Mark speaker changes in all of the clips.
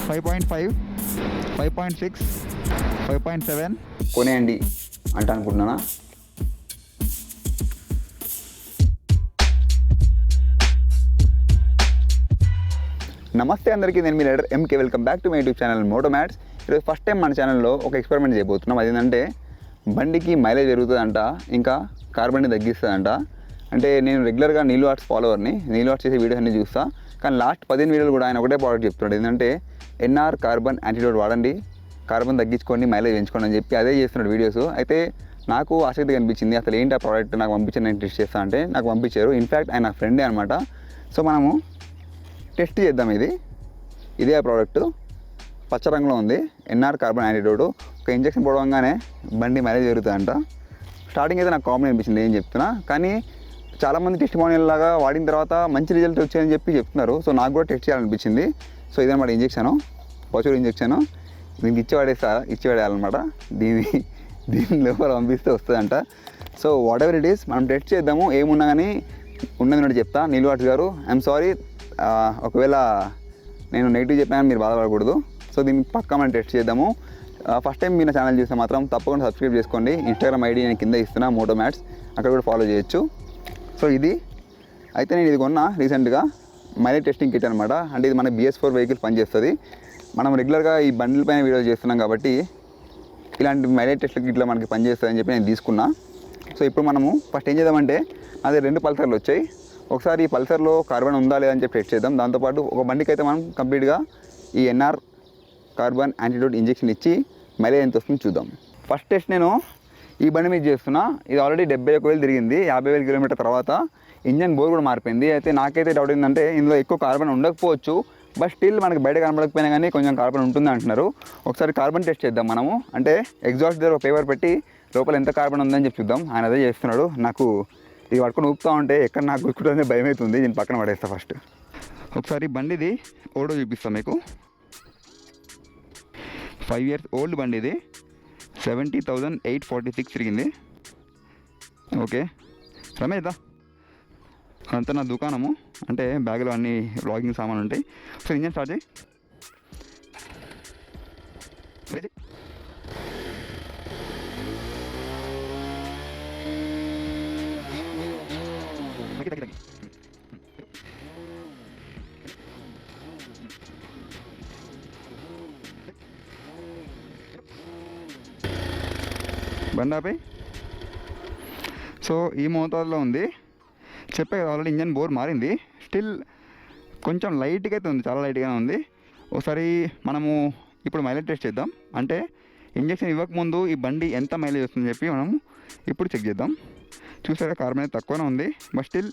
Speaker 1: 5.5, 5.6, 5.7
Speaker 2: కొనేయండి అంట అనుకుంటున్నానా. నమస్తే అందరికీ, నేను మీ leader MK. Welcome back to my YouTube channel Moto Maths. ఈరోజు ఫస్ట్ టైం మన ఛానల్లో ఒక ఎక్స్పెరిమెంట్ చేయబోతున్నాం. అదేంటంటే బండికి మైలేజ్ పెరుగుతుందంట, ఇంకా కార్బన్ని తగ్గిస్తుందంట. అంటే నేను రెగ్యులర్గా నీళ్ళు ఆర్ట్స్ ఫాలోవర్ని, నీళ్ళు ఆర్ట్స్ చేసే వీడియోస్ అన్ని చూస్తా. కానీ లాస్ట్ 15 వీడియోలు కూడా ఆయన ఒకటే ప్రోడక్ట్ చెప్తున్నాడు. ఏంటంటే ఎన్ఆర్ కార్బన్ యాంటీడోట్ వాడండి, కార్బన్ తగ్గించుకోండి, మైలేజ్ పెంచుకోండి అని చెప్పి అదే చేస్తున్నాడు వీడియోస్. అయితే నాకు ఆసక్తి కనిపించింది, అసలు ఏంటి ఆ ప్రోడక్ట్ నాకు పంపించాను, నేను టెస్ట్ చేస్తాను అంటే నాకు పంపించారు. ఇన్ఫ్యాక్ట్ ఆయన నా ఫ్రెండే అనమాట. సో మనము టెస్ట్ చేద్దాం. ఇదే ఆ ప్రోడక్ట్, పచ్చ రంగులో ఉంది, ఎన్ఆర్ కార్బన్ యాంటీడోట్. ఒక ఇంజక్షన్ పొడవంగానే బండి మైలేజ్ పెరుగుతుందంట. స్టార్టింగ్ అయితే నాకు కామెడీ అనిపించింది ఏం చెప్తున్నా, కానీ చాలామంది టెస్టిమోనియల్ లాగా వాడిన తర్వాత మంచి రిజల్ట్ వచ్చాయని చెప్పి చెప్తున్నారు. సో నాకు కూడా టెస్ట్ చేయాలనిపించింది. సో ఇదన్నమాట ఇంజక్షను, పశువుల ఇంజక్షను. దీనికి ఇచ్చి పడేయాలన్నమాట. దీని లోపల పంపిస్తే వస్తుందంట. So what ever it is, మనం టెస్ట్ చేద్దాము. ఏమున్నా కానీ ఉన్నది చెప్తా. నీళ్ళు వాట్స్ గారు, ఐఎమ్ సారీ, ఒకవేళ నేను నెగిటివ్ చెప్పాను మీరు బాధపడకూడదు. సో దీన్ని పక్కా మనం టెస్ట్ చేద్దాము. ఫస్ట్ టైం మీరు నా ఛానల్ చూస్తే మాత్రం తప్పకుండా సబ్స్క్రైబ్ చేసుకోండి. ఇన్స్టాగ్రామ్ ఐడి నేను కింద ఇస్తున్నా, మోటో మ్యాట్స్, అక్కడ కూడా ఫాలో చేయొచ్చు. సో ఇది అయితే నేను ఇది కొన్నా రీసెంట్గా, మైలేజ్ టెస్టింగ్ కిట్ అనమాట. అంటే ఇది మన BS4 వెహికల్ పనిచేస్తుంది. మనం రెగ్యులర్గా ఈ బండిల పైన వీడియోస్ చేస్తున్నాం కాబట్టి ఇలాంటి మైలేజ్ టెస్ట్ కిట్లో మనకి పనిచేస్తుంది అని చెప్పి నేను తీసుకున్నా. సో ఇప్పుడు మనము ఫస్ట్ ఏం చేద్దామంటే, అదే 2 పల్సర్లు వచ్చాయి. ఒకసారి ఈ పల్సర్లో కార్బన్ ఉందా లేదా అని చెప్పి టెస్ట్ చేద్దాం. దాంతోపాటు ఒక బండికి అయితే మనం కంప్లీట్గా ఈ ఎన్ఆర్ కార్బన్ యాంటీడోట్ ఇంజెక్షన్ ఇచ్చి మైలేజ్ ఎంత వస్తుందో చూద్దాం. ఫస్ట్ టెస్ట్ నేను ఈ బండి మీద చేస్తున్నా. ఇది ఆల్రెడీ 71,000 తిరిగింది. 50,000 కిలోమీటర్ తర్వాత ఇంజన్ బోర్ కూడా మారిపోయింది. అయితే నాకైతే డౌట్ ఏంటంటే ఇందులో ఎక్కువ కార్బన్ ఉండకపోవచ్చు, బట్ స్టిల్ మనకి బయట కనబడకపోయినా కానీ కొంచెం కార్బన్ ఉంటుంది అంటున్నారు. ఒకసారి కార్బన్ టెస్ట్ చేద్దాం మనము. అంటే ఎగ్జాస్ట్ దగ్గర ఒక పేపర్ పెట్టి లోపల ఎంత కార్బన్ ఉందని చెప్పి చూద్దాం. ఆయన అదే చేస్తున్నాడు. నాకు ఇది పట్టుకొని ఊపుతూ ఉంటే ఎక్కడ నాకు గుర్తుకుంటే భయం అవుతుంది. నేను పక్కన పడేస్తా. ఫస్ట్ ఒకసారి బండిది ఓడో చూపిస్తాను మీకు. 5 years ఓల్డ్ బండి ఇది. 70,846 తిరిగింది. ఓకే రమేష్ దా, అంతా నా దుకాణము, అంటే బ్యాగులో అన్ని వ్లాగింగ్ సామాన్లు ఉంటాయి. సో ఇంజన్ స్టార్ట్ చేయి. బండాపై. సో ఈ మోతాదులో ఉంది. చెప్పే కదా ఆల్రెడీ ఇంజన్ బోర్ మారింది. స్టిల్ కొంచెం లైట్గా అయితే ఉంది, చాలా లైట్గానే ఉంది. ఒకసారి మనము ఇప్పుడు మైలేజ్ టెస్ట్ చేద్దాం. అంటే ఇంజక్షన్ ఇవ్వకముందు ఈ బండి ఎంత మైలేజ్ వస్తుందని చెప్పి మనం ఇప్పుడు చెక్ చేద్దాం. చూసారా కార్బన్ తక్కువనే ఉంది, బట్ స్టిల్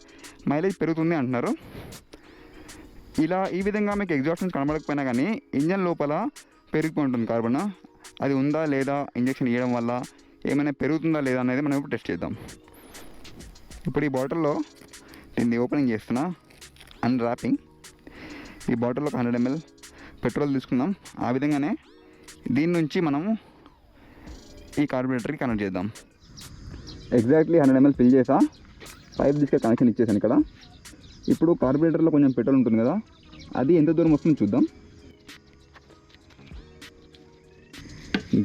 Speaker 2: మైలేజ్ పెరుగుతుంది అంటున్నారు. ఈ విధంగా మీకు ఎగ్జాస్ట్ కనబడకపోయినా కానీ ఇంజన్ లోపల పెరిగిపోతుంది కార్బన్. అది ఉందా లేదా, ఇంజక్షన్ ఇవ్వడం వల్ల ఏమైనా పెరుగుతుందా లేదా అనేది మనం ఇప్పుడు టెస్ట్ చేద్దాం. ఇప్పుడు ఈ బాటిల్లో దీన్ని ఓపెనింగ్ చేస్తున్నా, అన్రాపింగ్. ఈ బాటిల్లో 100 ml పెట్రోల్ తీసుకుందాం. ఆ విధంగానే దీని నుంచి మనము ఈ కార్బొరేటర్కి కనెక్ట్ చేద్దాం. ఎగ్జాక్ట్లీ 100 ml ఫిల్ చేసా, పైప్ తీసుకొని కనెక్షన్ ఇచ్చేసాను ఇక్కడ. ఇప్పుడు కార్బొరేటర్లో కొంచెం పెట్రోల్ ఉంటుంది కదా, అది ఎంత దూరం వస్తుందో చూద్దాం.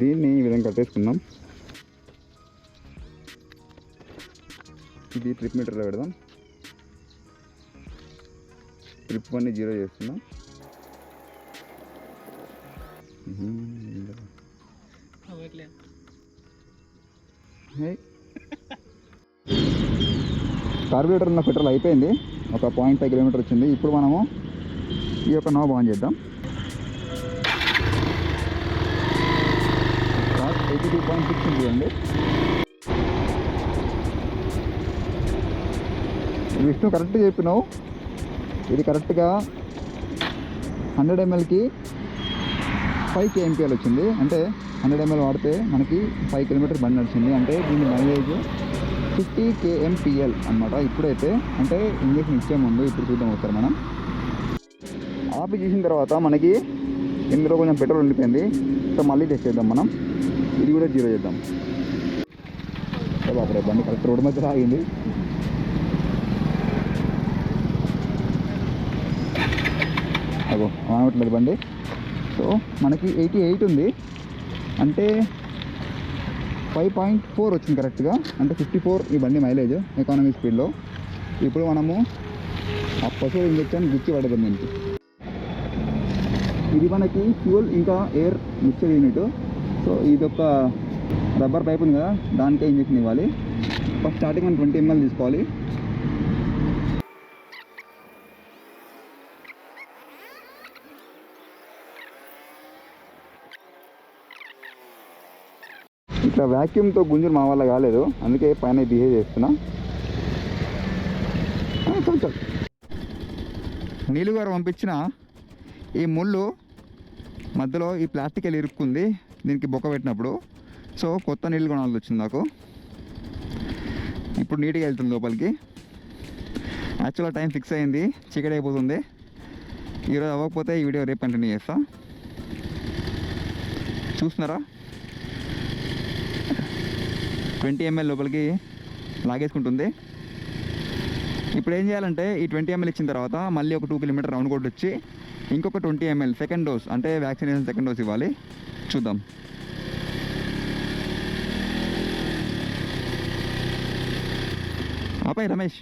Speaker 2: దీన్ని ఈ విధంగా కట్టేసుకుందాం. ఇది ట్రిప్ మీటర్లో పెడదాం. ట్రిప్ 1 0 చేస్తున్నాం. కార్బొరేటర్ ఉన్న పెట్రోల్ అయిపోయింది. ఒక 0.5 కిలోమీటర్ వచ్చింది. ఇప్పుడు మనము ఈ యొక్క నాబ్ ఆన్ చేద్దాం. 82.6 చూడండి. విష్ణు కరెక్ట్గా చెప్పినావు. ఇది కరెక్ట్గా 100 mlకి 5 kmpl వచ్చింది. అంటే 100 ml వాడితే మనకి 5 కిలోమీటర్ బండి నడిచింది. అంటే దీని మైలేజ్ 50 kmpl అనమాట. ఇప్పుడైతే అంటే ఇంజక్షన్ ఇచ్చే ముందు ఇప్పుడు చూద్దాం ఒకసారి. మనం ఆపి చేసిన తర్వాత మనకి ఇందులో కొంచెం పెట్రోల్ ఉండిపోయింది. సో మళ్ళీ టెస్ట్ చేద్దాం మనం. ఇది కూడా 0 చేద్దాం. అప్పుడే బండి కరెక్ట్ రోడ్డు మధ్య ఆగింది. అగో ఆగట్లేదు బండి.
Speaker 1: సో మనకి 88 ఉంది, అంటే 5.4 వచ్చింది కరెక్ట్గా, అంటే 54 ఈ బండి మైలేజ్ ఎకానమీ స్పీడ్లో. ఇప్పుడు మనము ఆ పశువుల ఇంజెక్షన్ గుచ్చి పడదాం దీనికి. ఇది మనకి ఫ్యూల్ ఇంకా ఎయిర్ మిక్చర్ యూనిట్. సో ఇది ఒక రబ్బర్ పైప్ ఉంది కదా, దానికే ఇంజెక్షన్ ఇవ్వాలి. ఫస్ట్ స్టార్టింగ్ మనం 20 ml తీసుకోవాలి. ఇట్లా వ్యాక్యూమ్తో గుంజులు మా వల్ల కాలేదు, అందుకే పైన బిహేవ్ చేస్తున్నా. నీళ్ళు గారు పంపించిన ఈ ముళ్ళు మధ్యలో ఈ ప్లాస్టిక్ వెళ్ళి ఇరుక్కుంది దీనికి బొక్క పెట్టినప్పుడు. సో కొత్త నీళ్ళు కొనాల్సి వచ్చింది నాకు. ఇప్పుడు నీట్గా వెళ్తుంది లోపలికి. యాక్చువల్గా టైం ఫిక్స్ అయింది, చీకటి అయిపోతుంది. ఈరోజు అవ్వకపోతే ఈ వీడియో రేపు కంటిన్యూ చేస్తా. చూస్తున్నారా 20 ml లోపలికి లాగేసుకుంటుంది. ఇప్పుడు ఏం చేయాలంటే ఈ 20 ml ఇచ్చిన తర్వాత మళ్ళీ ఒక 2 కిలోమీటర్ రౌండ్ కొట్టి వచ్చి ఇంకొక 20 ml సెకండ్ డోస్, అంటే వ్యాక్సినేషన్ సెకండ్ డోస్ ఇవ్వాలి. చూద్దాం. ఆపాయి Ramesh.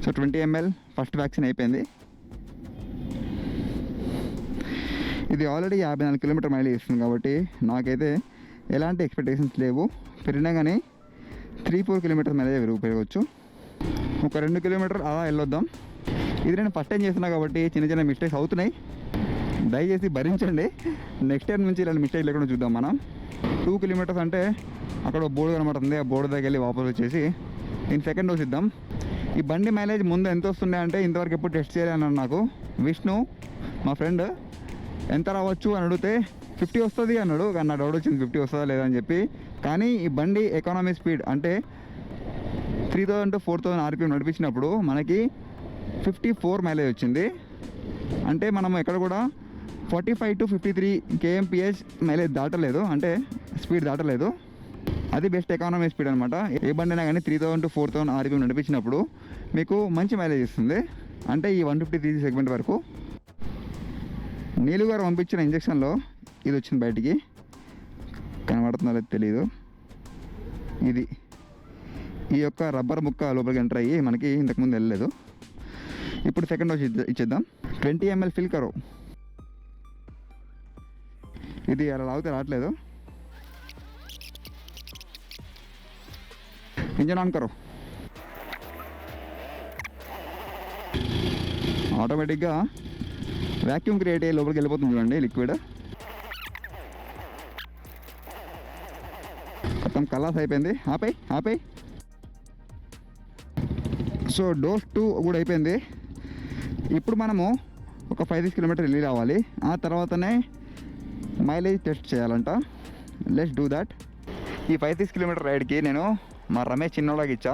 Speaker 1: So 20 ml first vaccine అయిపోయింది. ఇది ఆల్రెడీ 54 కిలోమీటర్ మైలేజ్ ఇస్తుంది కాబట్టి నాకైతే ఎలాంటి ఎక్స్పెక్టేషన్స్ లేవు. పెరిగినా కానీ 3-4 కిలోమీటర్ మైలేజ్ పెరగవచ్చు. ఒక 2 కిలోమీటర్ అలా వెళ్ళొద్దాం. ఇది నేను ఫస్ట్ టైం చేస్తున్నా కాబట్టి చిన్న చిన్న మిస్టేక్స్ అవుతున్నాయి, దయచేసి భరించండి. నెక్స్ట్ టైం నుంచి ఇలాంటి మిస్టేక్ లేకుండా చూద్దాం మనం. 2 కిలోమీటర్స్ అంటే అక్కడ బోర్డు కనబడుతుంది, ఆ బోర్డు దగ్గర వెళ్ళి వాపస్ వచ్చేసి నేను సెకండ్ డోస్ ఇద్దాం. ఈ బండి మైలేజ్ ముందు ఎంత వస్తుండే అంటే ఇంతవరకు ఎప్పుడు టెస్ట్ చేయాలి అన్నాడు నాకు విష్ణు మా ఫ్రెండ్. ఎంత రావచ్చు అని అడిగితే 50 వస్తుంది అన్నాడు, కానీ నా డౌట్ వచ్చింది 50 వస్తుందా లేదా అని చెప్పి. కానీ ఈ బండి ఎకానమీ స్పీడ్ అంటే 3000 to 4000 RPM నడిపించినప్పుడు మనకి 54 మైలేజ్ వచ్చింది. అంటే మనం ఎక్కడ కూడా 45 to 53 kmph మైలేజ్ దాటలేదు, అంటే స్పీడ్ దాటలేదు. అది బెస్ట్ ఎకానమీ స్పీడ్ అనమాట. ఏ బండి అయినా కానీ 3000 to 4000 RPM నడిపించినప్పుడు మీకు మంచి మైలేజ్ ఇస్తుంది, అంటే ఈ 150cc సెగ్మెంట్ వరకు. నీళ్ళు గారు పంపించిన ఇంజక్షన్లో ఇది వచ్చింది బయటికి, కనబడుతుందో లేదో తెలీదు. ఇది ఈ యొక్క రబ్బర్ ముక్క లోపలికి ఎంటర్ అయ్యి మనకి ఇంతకుముందు వెళ్ళలేదు. ఇప్పుడు సెకండ్ డోస్ ఇచ్చేద్దాం. 20 ml ఫిల్ కరో. ఇది అలా లాగితే రావట్లేదు. ఇంజన్ ఆన్ కరో. ఆటోమేటిక్గా వ్యాక్యూమ్ క్రియేట్ అయ్యి లోపలికి వెళ్ళిపోతుంది చూడండి లిక్విడ్. మొత్తం కలాస్ అయిపోయింది. ఆపై. సో డోస్ 2 కూడా అయిపోయింది. ఇప్పుడు మనము ఒక 5-6 కిలోమీటర్ వెళ్ళి రావాలి. ఆ తర్వాతనే మైలేజ్ టెస్ట్ చేయాలంట. Let's do that. ఈ 5-6 కిలోమీటర్ రైడ్కి నేను మా రమేష్ చిన్నోడాకి ఇచ్చా.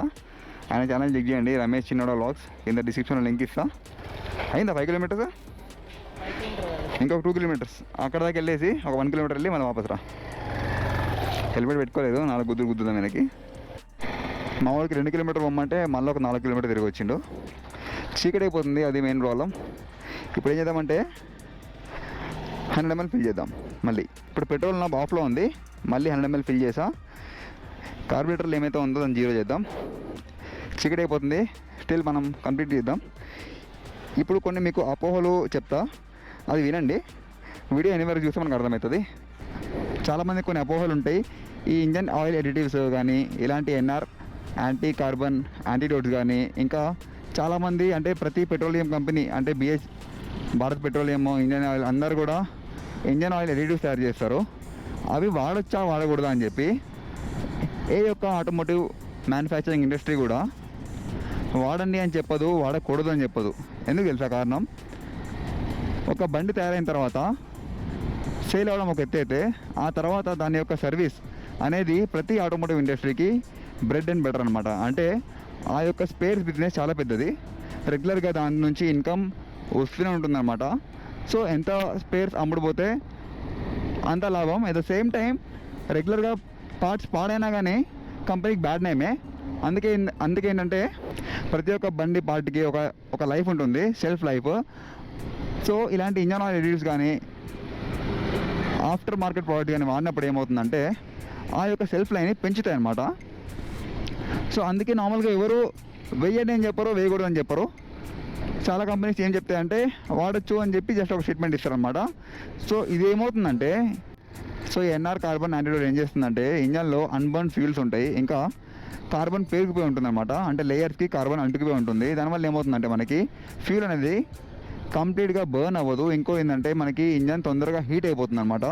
Speaker 1: ఆయన ఛానల్ చెక్ చేయండి, రమేష్ చిన్నోడా వ్లాగ్స్, కింద డిస్క్రిప్షన్లో లింక్ ఇస్తా. అయిందా 5 కిలోమీటర్స్? ఇంకొక 2 కిలోమీటర్స్ అక్కడ దాకా వెళ్ళేసి ఒక 1 కిలోమీటర్ వెళ్ళి మనం వాపస్ రా. హెల్మెట్ పెట్టుకోలేదు, 4 గుద్దుదాం వెనక్కి. మా వాళ్ళకి 2 కిలోమీటర్ పొమ్మంటే మళ్ళీ ఒక 4 కిలోమీటర్ తిరిగి వచ్చిండు. చీకటి అయిపోతుంది, అది మెయిన్ ప్రాబ్లం. ఇప్పుడు ఏం చేద్దామంటే 100 ml ఫిల్ చేద్దాం మళ్ళీ. ఇప్పుడు పెట్రోల్ నా ఆఫ్లో ఉంది, మళ్ళీ 100 ml ఫిల్ చేసా. కార్బొరేటర్లు ఏమైతే ఉందో దాన్ని 0 చేద్దాం. చీకటి అయిపోతుంది, స్టిల్ మనం కంప్లీట్ చేద్దాం. ఇప్పుడు కొన్ని మీకు అపోహలు చెప్తా, అది వినండి. వీడియో ఎన్ని వరకు చూస్తే మనకు అర్థమవుతుంది. చాలామంది కొన్ని అపోహలు ఉంటాయి. ఈ ఇంజన్ ఆయిల్ ఎడిటివ్స్ కానీ, ఇలాంటి NR యాంటీ కార్బన్ యాంటీడోట్స్ కానీ, ఇంకా చాలామంది అంటే ప్రతి పెట్రోలియం కంపెనీ అంటే BH Bharat petroleum, Indian oil అందరు కూడా ఇంజన్ ఆయిల్ ఎడిటివ్స్ తయారు చేస్తారు. అవి వాడొచ్చా వాడకూడదా అని చెప్పి ఏ యొక్క ఆటోమోటివ్ మ్యానుఫ్యాక్చరింగ్ ఇండస్ట్రీ కూడా వాడండి అని చెప్పదు, వాడకూడదు అని చెప్పదు. ఎందుకు తెలుసా కారణం? ఒక బండి తయారైన తర్వాత సేల్ అవ్వడం ఒక ఎత్తు అయితే, ఆ తర్వాత దాని యొక్క సర్వీస్ అనేది ప్రతి ఆటోమోటివ్ ఇండస్ట్రీకి బ్రెడ్ అండ్ బటర్ అనమాట. అంటే ఆ యొక్క స్పేర్స్ బిజినెస్ చాలా పెద్దది, రెగ్యులర్గా దాని నుంచి ఇన్కమ్ వస్తూనే ఉంటుందన్నమాట. సో ఎంత స్పేర్స్ అమ్ముడుపోతే అంత లాభం. అట్ ద సేమ్ టైం రెగ్యులర్గా పార్ట్స్ పాడైనా కానీ కంపెనీకి బ్యాడ్ నేమే. అందుకే ఏంటంటే ప్రతి ఒక్క బండి పార్ట్కి ఒక లైఫ్ ఉంటుంది, సెల్ఫ్ లైఫ్. సో ఇలాంటి ఇంజన్ ఆయిల్ ఎడిట్స్ కానీ ఆఫ్టర్ మార్కెట్ ప్రోడక్ట్ కానీ వాడినప్పుడు ఏమవుతుందంటే ఆ యొక్క సెల్ఫ్ లైన్ని పెంచుతాయి అన్నమాట. సో అందుకే నార్మల్గా ఎవరు వెయ్యండి అని చెప్పరు, వేయకూడదు అని చెప్పరు. చాలా కంపెనీస్ ఏం చెప్తాయంటే వాడచ్చు అని చెప్పి జస్ట్ ఒక స్టేట్మెంట్ ఇస్తారనమాట. సో ఇది ఏమవుతుందంటే, సో ఎన్ఆర్ కార్బన్ యాంటీడోట్ ఏం చేస్తుందంటే ఇంజన్లో అన్బర్న్ ఫ్యూల్స్ ఉంటాయి, ఇంకా కార్బన్ పేరుకుపోయి ఉంటుందన్నమాట. అంటే లేయర్స్కి కార్బన్ అంటుకుపోయి ఉంటుంది. దానివల్ల ఏమవుతుందంటే మనకి ఫ్యూల్ అనేది కంప్లీట్గా బర్న్ అవ్వదు. ఇంకో ఏంటంటే మనకి ఇంజన్ తొందరగా హీట్ అయిపోతుంది అనమాట.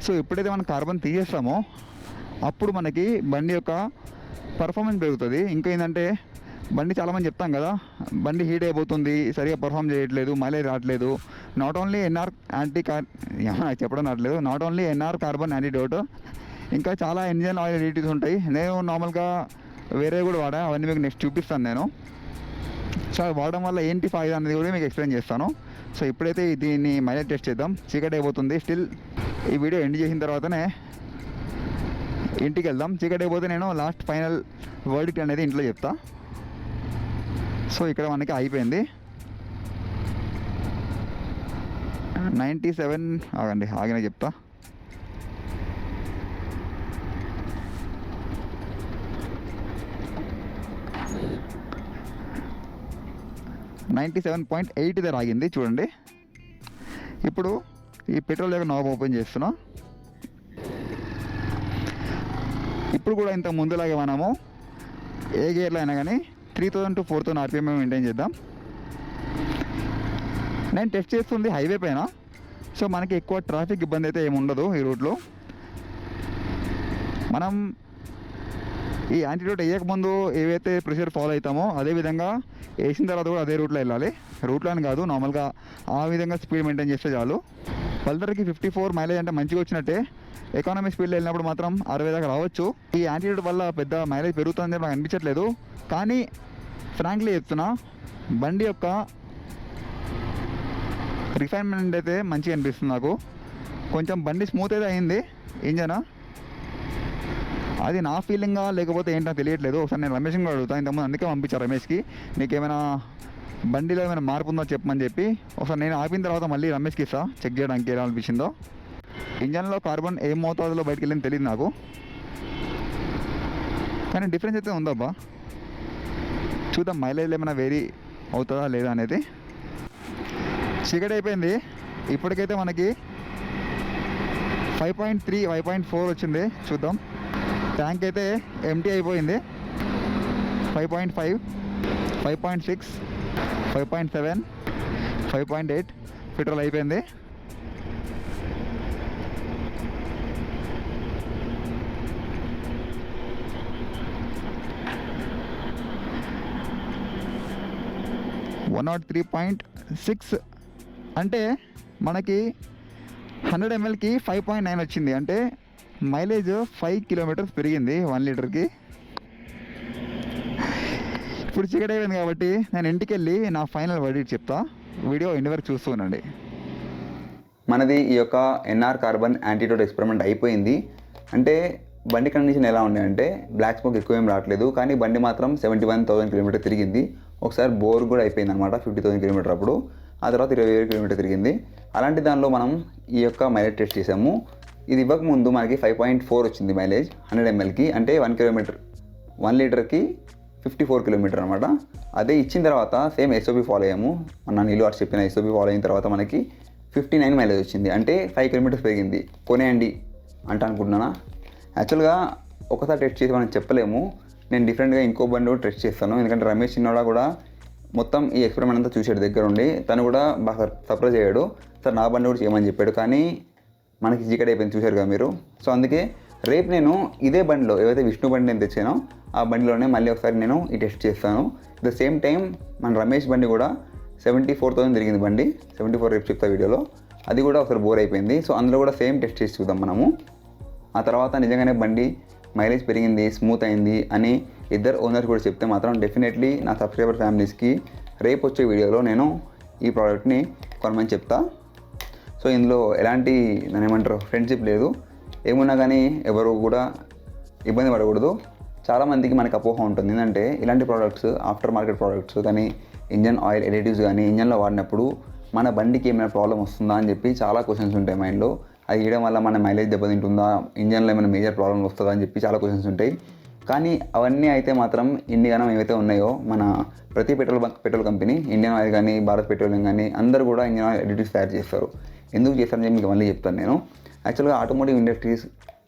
Speaker 1: సో ఎప్పుడైతే మనం కార్బన్ తీసేస్తామో అప్పుడు మనకి బండి యొక్క పర్ఫార్మెన్స్ పెరుగుతుంది. ఇంకా ఏంటంటే బండి చాలామంది చెప్తాం కదా, బండి హీట్ అయిపోతుంది, సరిగా పర్ఫామ్ చేయట్లేదు, మైలేజ్ రావట్లేదు. నాట్ ఓన్లీ ఎన్ఆర్ చెప్పడం రావట్లేదు, not only NR carbon antidote, ఇంకా చాలా ఇంజన్ ఆయిల్ ఎడిటివ్స్ ఉంటాయి. నేను నార్మల్గా వేరే కూడా వాడా, అవన్నీ మీకు నెక్స్ట్ చూపిస్తాను నేను. సో అది వాడడం వల్ల ఏంటి ఫాయిదా అనేది కూడా మీకు ఎక్స్ప్లెయిన్ చేస్తాను. సో ఇప్పుడైతే దీన్ని మైలేజ్ టెస్ట్ చేద్దాం. చీకటి అయిపోతుంది. స్టిల్ ఈ వీడియో ఎండ్ చేసిన తర్వాతనే ఇంటికి వెళ్దాం. చీకటి అయిపోతే నేను లాస్ట్ ఫైనల్ వర్డిక్ట్ అనేది ఇంట్లో చెప్తా. సో ఇక్కడ మనకి అయిపోయింది 97. ఆగండి, ఆగిన చెప్తా. 97.8 దగ్గర ఆగింది చూడండి. ఇప్పుడు ఈ పెట్రోల్ దగ్గర నాబ్ ఓపెన్ చేస్తున్నా. ఇప్పుడు కూడా ఇంత ముందులాగే మనము ఏ గేర్లో అయినా కానీ 3000 to 4000 RPM మెయింటైన్ చేద్దాం. నేను టెస్ట్ చేస్తుంది హైవే పైన, సో మనకి ఎక్కువ ట్రాఫిక్ ఇబ్బంది అయితే ఏమి ఉండదు ఈ రూట్లో. మనం ఈ యాంటీడోట్ వేయకముందు ఏవైతే ప్రొసీజర్ ఫాలో అవుతామో అదేవిధంగా వేసిన తర్వాత కూడా అదే రూట్లో వెళ్ళాలి. రూట్లో అని కాదు, నార్మల్గా ఆ విధంగా స్పీడ్ మెయింటైన్ చేస్తే చాలు. పల్సర్కి 54 మైలేజ్ అంటే మంచిగా వచ్చినట్టే. ఎకానమీ స్పీడ్లో వెళ్ళినప్పుడు మాత్రం 60 దాకా రావచ్చు. ఈ యాంటీడోట్ వల్ల పెద్ద మైలేజ్ పెరుగుతుందని నాకు అనిపించట్లేదు. కానీ ఫ్రాంక్లీ చెప్తున్నా, బండి యొక్క రిఫైన్మెంట్ అయితే మంచిగా అనిపిస్తుంది నాకు. కొంచెం బండి స్మూత్ అయితే అయింది ఇంజన్. అది నా ఫీలింగా లేకపోతే ఏంటో తెలియట్లేదు. ఒకసారి నేను రమేష్ని కూడా అడుగుతాను. ఇంతకుముందు అందుకే పంపించాను రమేష్కి, నీకేమైనా బండిలో ఏమైనా మార్పు ఉందో చెప్పమని చెప్పి. ఒకసారి నేను ఆపిన తర్వాత మళ్ళీ రమేష్కి ఇస్తా చెక్ చేయడానికి ఎలా అనిపించిందో. ఇంజన్లో కార్బన్ ఏ మోతాదులో బయటకు వెళ్ళింది తెలియదు నాకు, కానీ డిఫరెన్స్ అయితే ఉందబ్బా. చూద్దాం మైలేజ్ ఏమైనా వేరీ అవుతుందా లేదా అనేది. చీకటి అయిపోయింది. ఇప్పటికైతే మనకి 5.3 5.4 వచ్చింది. చూద్దాం. ట్యాంక్ అయితే ఎంటీ అయిపోయింది. 5.5 5.6 5.7 5.8 పెట్రోల్ అయిపోయింది. వన్ 3.6 అంటే మనకి 100 mlకి 5.9 వచ్చింది. అంటే మైలేజ్ 5 కిలోమీటర్స్ పెరిగింది 1 లీటర్కి. ఇప్పుడు చీకటి అయిపోయింది కాబట్టి నేను ఇంటికి వెళ్ళి నా ఫైనల్ వర్డిక్ట్ చెప్తా. వీడియో ఎండ్ వరకు చూస్తూ ఉండండి.
Speaker 2: మనది ఈ యొక్క ఎన్ఆర్ కార్బన్ యాంటీడోట్ ఎక్స్పెరిమెంట్ అయిపోయింది. అంటే బండి కండిషన్ ఎలా ఉండే అంటే బ్లాక్ స్మోక్ ఎక్కువ ఏం రావట్లేదు, కానీ బండి మాత్రం 71,000 కిలోమీటర్ తిరిగింది. ఒకసారి బోర్ కూడా అయిపోయింది అనమాట 50,000 కిలోమీటర్ అప్పుడు. ఆ తర్వాత 20,000 కిలోమీటర్ తిరిగింది. అలాంటి దానిలో మనం ఈ యొక్క మైలేజ్ టెస్ట్ చేసాము. ఇది ఇవ్వకముందు మనకి 5.4 వచ్చింది మైలేజ్ 100 mlకి. అంటే 1 లీటర్కి 54 కిలోమీటర్ అనమాట. అదే ఇచ్చిన తర్వాత సేమ్ ఎస్ఓపి ఫాలో అయ్యాము. మన నీళ్ళు వాటి చెప్పిన ఎస్ఓపి ఫాలో అయిన తర్వాత మనకి 59 మైలేజ్ వచ్చింది. అంటే 5 కిలోమీటర్స్ పెరిగింది. కొనేయండి అంటే అనుకుంటున్నానా? యాక్చువల్గా ఒకసారి టెస్ట్ చేసి మనం చెప్పలేము. నేను డిఫరెంట్గా ఇంకో బండి కూడా టెస్ట్ చేస్తాను. ఎందుకంటే రమేష్ చిన్నోడా కూడా మొత్తం ఈ ఎక్స్పెరిమెంట్ అంతా చూసాడు దగ్గర ఉండి. తను కూడా బాగా సర్ప్రైజ్ అయ్యాడు. సార్ నా బండి కూడా చేయమని చెప్పాడు, కానీ మనకి చీకటి అయిపోయింది చూశారు కదా మీరు. సో అందుకే రేపు నేను ఇదే బండిలో ఏవైతే విష్ణు బండి నేను తెచ్చానో ఆ బండిలోనే మళ్ళీ ఒకసారి నేను ఈ టెస్ట్ చేస్తాను. అట్ ద సేమ్ టైం మన రమేష్ బండి కూడా 74,000 తిరిగింది బండి. 74 రేపు చెప్తా వీడియోలో. అది కూడా ఒకసారి బోర్ అయిపోయింది. సో అందులో కూడా సేమ్ టెస్ట్ చేసి చూద్దాం మనము. ఆ తర్వాత నిజంగానే బండి మైలేజ్ పెరిగింది, స్మూత్ అయింది అని ఇద్దరు ఓనర్స్ కూడా చెప్తే మాత్రం డెఫినెట్లీ నా సబ్స్క్రైబర్ ఫ్యామిలీస్కి రేపు వచ్చే వీడియోలో నేను ఈ ప్రోడక్ట్ని కొనమని చెప్తా. సో ఇందులో ఎలాంటి దాని ఏమంటారు ఫ్రెండ్షిప్ లేదు. ఏమున్నా కానీ ఎవరు కూడా ఇబ్బంది పడకూడదు. చాలామందికి మనకు అపోహ ఉంటుంది. ఏంటంటే ఇలాంటి ప్రోడక్ట్స్, ఆఫ్టర్ మార్కెట్ ప్రోడక్ట్స్ కానీ, ఇంజన్ ఆయిల్ ఎడిటివ్స్ కానీ ఇంజన్లో వాడినప్పుడు మన బండికి ఏమైనా ప్రాబ్లం వస్తుందా అని చెప్పి చాలా క్వశ్చన్స్ ఉంటాయి మైండ్లో. అది వేయడం వల్ల మన మైలేజ్ దెబ్బతింటుందా, ఇంజన్లో ఏమైనా మేజర్ ప్రాబ్లం వస్తుందా అని చెప్పి చాలా క్వశ్చన్స్ ఉంటాయి. కానీ అవన్నీ అయితే మాత్రం ఇన్నిగానం ఏవైతే ఉన్నాయో మన ప్రతి పెట్రోల్ కంపెనీ, ఇండియన్ ఆయిల్ కానీ, భారత్ పెట్రోలియం కానీ అందరూ కూడా ఇంజన్ ఆయిల్ ఎడిటివ్స్ తయారు చేస్తారు. ఎందుకు చేస్తారని చెప్పి మీకు మళ్ళీ చెప్తాను నేను. యాక్చువల్గా ఆటోమోటివ్ ఇండస్ట్రీస్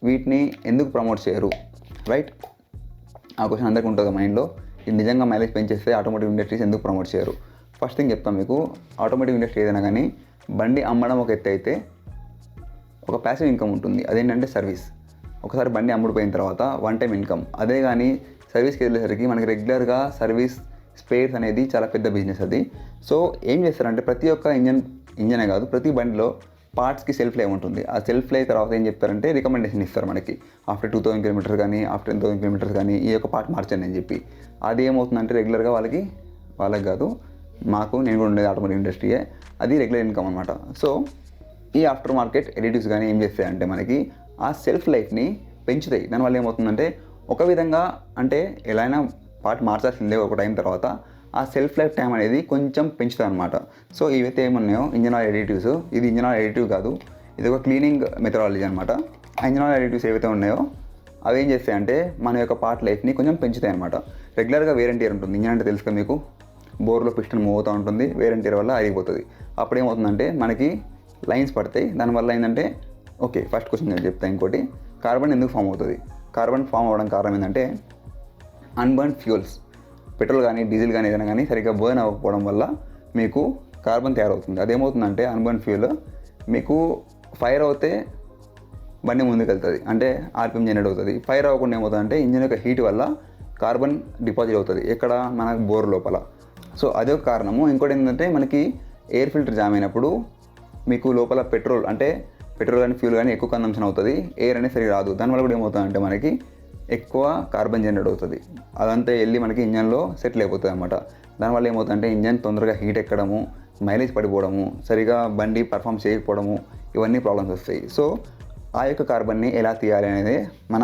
Speaker 2: వీటిని ఎందుకు ప్రమోట్ చేయరు, రైట్? ఆ క్వశ్చన్ అందరికీ ఉంటుంది మైండ్లో. ఇది నిజంగా మైలేజ్ పెంచేస్తే ఆటోమోటివ్ ఇండస్ట్రీస్ ఎందుకు ప్రమోట్ చేయరు? ఫస్ట్ థింగ్ చెప్తాను మీకు. ఆటోమోటివ్ ఇండస్ట్రీ ఏదైనా కానీ బండి అమ్మడం ఒక ఎత్తు అయితే ఒక ప్యాసివ్ ఇన్కమ్ ఉంటుంది. అదేంటంటే సర్వీస్. ఒకసారి బండి అమ్ముడిపోయిన తర్వాత వన్ టైం ఇన్కమ్. అదే కానీ సర్వీస్కి వెళ్ళేసరికి మనకి రెగ్యులర్గా సర్వీస్ స్పేర్స్ అనేది చాలా పెద్ద బిజినెస్ అది. సో ఏం చేస్తారంటే ప్రతి ఒక్క ఇంజనే కాదు, ప్రతి బండిలో పార్ట్స్కి సెల్ఫ్ లైఫ్ ఉంటుంది. ఆ సెల్ఫ్ లైఫ్ తర్వాత ఏం చెప్తారంటే రికమెండేషన్ ఇస్తారు మనకి. ఆఫ్టర్ 2000 కిలోమీటర్స్ కానీ, ఆఫ్టర్ 10,000 కిలోమీటర్స్ కానీ ఈ యొక్క పార్ట్ మార్చండి అని చెప్పి. అది ఏమవుతుందంటే రెగ్యులర్గా వాళ్ళకి కాదు, నేను కూడా ఉండేది ఆటోమోటివ్ ఇండస్ట్రీయే, అది రెగ్యులర్ ఇన్కమ్ అనమాట. సో ఈ ఆఫ్టర్ మార్కెట్ ఎడిటివ్స్ కానీ ఏం చేస్తాయంటే మనకి ఆ సెల్ఫ్ లైఫ్ని పెంచుతాయి. దానివల్ల ఏమవుతుందంటే ఒక విధంగా అంటే ఎలా అయినా పార్ట్ మార్చాల్సిందే ఒక టైం తర్వాత, ఆ సెల్ఫ్ లైఫ్ టైం అనేది కొంచెం పెంచుతుంది అనమాట. సో ఇవైతే ఏమున్నాయో ఇంజన్ ఆయిల్ ఎడిటివ్స్, ఇది ఇంజన్ ఆయిల్ ఎడిటివ్ కాదు, ఇది ఒక క్లీనింగ్ మెథడాలజీ అనమాట. ఆ ఇంజన్ ఆయిల్ ఎడిటివ్స్ ఏవైతే ఉన్నాయో అవి ఏం చేస్తాయంటే మన యొక్క పార్ట్ లైఫ్ని కొంచెం పెంచుతాయి అనమాట. రెగ్యులర్గా వేర్ అండ్ టైర్ ఉంటుంది. ఇంజన్ అంటే తెలుసుగా మీకు, బోర్లో పిస్టన్ మూవ్ అవుతూ ఉంటుంది, వేర్ అండ్ టైర్ వల్ల ఆగిపోతుంది. అప్పుడు ఏమవుతుందంటే మనకి లైన్స్ పడతాయి. దానివల్ల ఏంటంటే ఓకే, ఫస్ట్ క్వశ్చన్ నేను చెప్తాను. ఇంకోటి, కార్బన్ ఎందుకు ఫామ్ అవుతుంది? కార్బన్ ఫామ్ అవ్వడం కారణం ఏంటంటే అన్బర్న్ ఫ్యూయల్స్, పెట్రోల్ కానీ డీజిల్ కానీ ఏదైనా కానీ సరిగ్గా బర్న్ అవ్వకపోవడం వల్ల మీకు కార్బన్ తయారవుతుంది. అదేమవుతుందంటే అన్బర్న్ ఫ్యూయల్ మీకు ఫైర్ అవుతే బండి ముందుకు వెళ్తుంది, అంటే ఆర్పిఎం జనరేట్ అవుతుంది. ఫైర్ అవ్వకుండా ఏమవుతుందంటే ఇంజిన్ యొక్క హీట్ వల్ల కార్బన్ డిపాజిట్ అవుతుంది ఎక్కడ, మన బోర్ లోపల. సో అదే ఒక కారణము. ఇంకోటి ఏంటంటే మనకి ఎయిర్ ఫిల్టర్ జామ్ అయినప్పుడు మీకు లోపల పెట్రోల్ కానీ ఫ్యూల్ కానీ ఎక్కువ కన్సంప్షన్ అవుతుంది, ఎయిర్ అనేది సరిగ్గా రాదు. దానివల్ల కూడా ఏమవుతుందంటే మనకి ఎక్కువ కార్బన్ జనరేట్ అవుతుంది. అదంతా వెళ్ళి మనకి ఇంజన్లో సెటిల్ అయిపోతుంది అనమాట. దానివల్ల ఏమవుతుందంటే ఇంజన్ తొందరగా హీట్ ఎక్కడము, మైలేజ్ పడిపోవడము, సరిగా బండి పర్ఫామ్ చేయకపోవడము, ఇవన్నీ ప్రాబ్లమ్స్ వస్తాయి. సో ఆ యొక్క కార్బన్ని ఎలా తీయాలి అనేది మన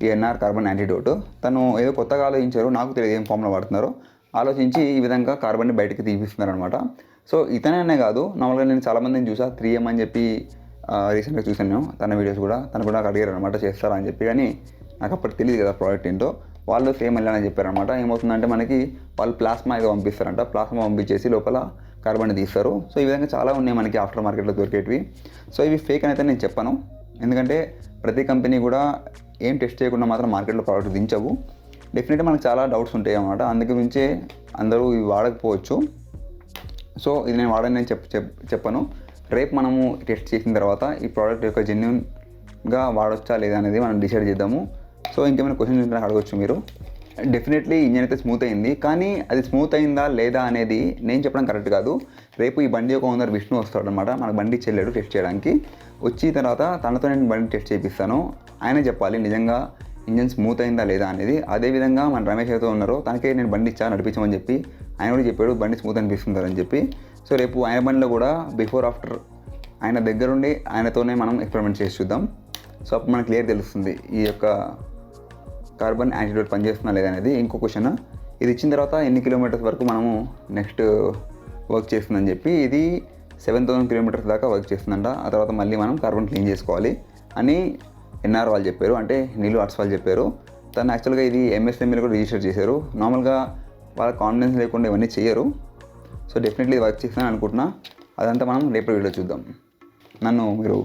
Speaker 2: ఈ ఎన్ఆర్ కార్బన్ యాంటీడోట్. తను ఏదో కొత్తగా ఆలోచించారు, నాకు తెలియదు ఏం ఫామ్లో వాడుతున్నారో, ఆలోచించి ఈ విధంగా కార్బన్ని బయటకి తీపిస్తున్నారు అనమాట. సో ఇతనే కాదు, నార్మల్గా నేను చాలామందిని చూసా, 3M అని చెప్పి రీసెంట్గా చూసాను తన వీడియోస్ కూడా. తను కూడా అడిగారు అనమాట చేస్తారా అని చెప్పి, కానీ నాకు అప్పటికి తెలియదు కదా ప్రోడక్ట్ ఏంటో. వాళ్ళు సేమ్ వెళ్ళాలని చెప్పారనమాట. ఏమవుతుందంటే మనకి వాళ్ళు ప్లాస్మా ఏదో పంపిస్తారంట, ప్లాస్మా పంపించేసి లోపల కార్బన్ తీస్తారు. సో ఈ విధంగా చాలా ఉన్నాయి మనకి ఆఫ్టర్ మార్కెట్లో దొరికేటివి. సో ఇవి ఫేక్ అని అయితే నేను చెప్పను, ఎందుకంటే ప్రతి కంపెనీ కూడా ఏం టెస్ట్ చేయకుండా మాత్రం మార్కెట్లో ప్రోడక్ట్ దించవు. డెఫినెట్గా మనకు చాలా డౌట్స్ ఉంటాయి అన్నమాట. అందుకు మించే అందరూ ఇవి వాడకపోవచ్చు. సో ఇది నేను వాడని నేను చెప్పను. రేపు మనము టెస్ట్ చేసిన తర్వాత ఈ ప్రోడక్ట్ యొక్క జెన్యున్గా వాడొచ్చా లేదా అనేది మనం డిసైడ్ చేద్దాము. సో ఇంకేమైనా క్వశ్చన్స్ ఉంటే అడగచ్చు మీరు. డెఫినెట్లీ ఇంజన్ అయితే స్మూత్ అయింది, కానీ అది స్మూత్ అయిందా లేదా అనేది నేను చెప్పడం కరెక్ట్ కాదు. రేపు ఈ బండి యొక్క ఓనర్ విష్ణు వస్తాడనమాట, మన బండి చెల్లాడు టెస్ట్ చేయడానికి. వచ్చిన తర్వాత తనతో నేను బండి టెస్ట్ చేపిస్తాను, ఆయనే చెప్పాలి నిజంగా ఇంజన్ స్మూత్ అయిందా లేదా అనేది. అదేవిధంగా మన రమేష్ అయితే ఉన్నారో తనకే నేను బండి ఇచ్చా నడిపించమని చెప్పి, ఆయన కూడా చెప్పాడు బండి స్మూత్ అనిపిస్తుందని చెప్పి. సో రేపు ఆయన బండిలో కూడా బిఫోర్ ఆఫ్టర్ ఆయన దగ్గరుండి ఆయనతోనే మనం ఎక్స్పెరిమెంట్ చేసి చూద్దాం. సో అప్పుడు మనకు క్లియర్ తెలుస్తుంది ఈ యొక్క కార్బన్ యాంటీడోట్ పనిచేస్తుందా లేదా అనేది. ఇంకో క్వశ్చన్, ఇది ఇచ్చిన తర్వాత ఎన్ని కిలోమీటర్స్ వరకు మనము నెక్స్ట్ వర్క్ చేస్తుందని చెప్పి. ఇది 7,000 కిలోమీటర్స్ దాకా వర్క్ చేస్తుందంట. ఆ తర్వాత మళ్ళీ మనం కార్బన్ క్లీన్ చేసుకోవాలి అని ఎన్ఆర్ వాళ్ళు చెప్పారు, అంటే నీళ్ళు ఆర్ట్స్ వాళ్ళు చెప్పారు. తను యాక్చువల్గా ఇది MSMEలో కూడా రిజిస్టర్ చేశారు. నార్మల్గా వాళ్ళ కాన్ఫిడెన్స్ లేకుండా ఇవన్నీ చేయరు. సో డెఫినెట్లీ ఇది వర్క్ చేస్తానని అనుకుంటున్నా. అదంతా మనం రేపు వీడియో చూద్దాం. నన్ను మీరు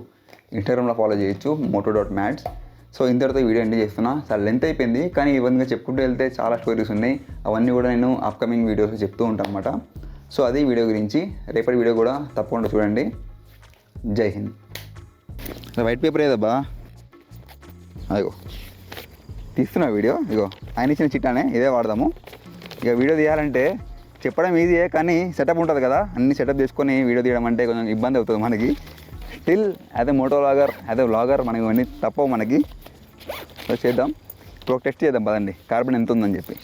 Speaker 2: ఇన్స్టాగ్రామ్లో ఫాలో చేయొచ్చు, moto.mads. సో ఇంతటితో వీడియో ఎండ్ చేస్తున్నా. చాలా లెంత్ అయిపోయింది, కానీ ఈ విధంగా చెప్పుకుంటూ వెళ్తే చాలా స్టోరీస్ ఉన్నాయి. అవన్నీ కూడా నేను అప్కమింగ్ వీడియోస్లో చెప్తూ ఉంటాను అనమాట. సో అది వీడియో గురించి. రేపటి వీడియో కూడా తప్పకుండా చూడండి. జై హింద్. వైట్ పేపర్ ఏదబ్బా, అదిగో తీస్తున్నా వీడియో. ఇగో ఆయన ఇచ్చిన చిట్టానే, ఇదే వాడదాము. ఇక వీడియో తీయాలంటే చెప్పడం ఈజీయే, కానీ సెటప్ ఉంటుంది కదా, అన్ని సెటప్ చేసుకొని వీడియో తీయడం అంటే కొంచెం ఇబ్బంది అవుతుంది మనకి. Still as a moto vlogger, as a vlogger మనకి ఇవన్నీ తప్పవు మనకి. సో చేద్దాం. ఇప్పుడు ఒక టెస్ట్ చేద్దాం పదండి, కార్బన్ ఎంత ఉందని చెప్పి.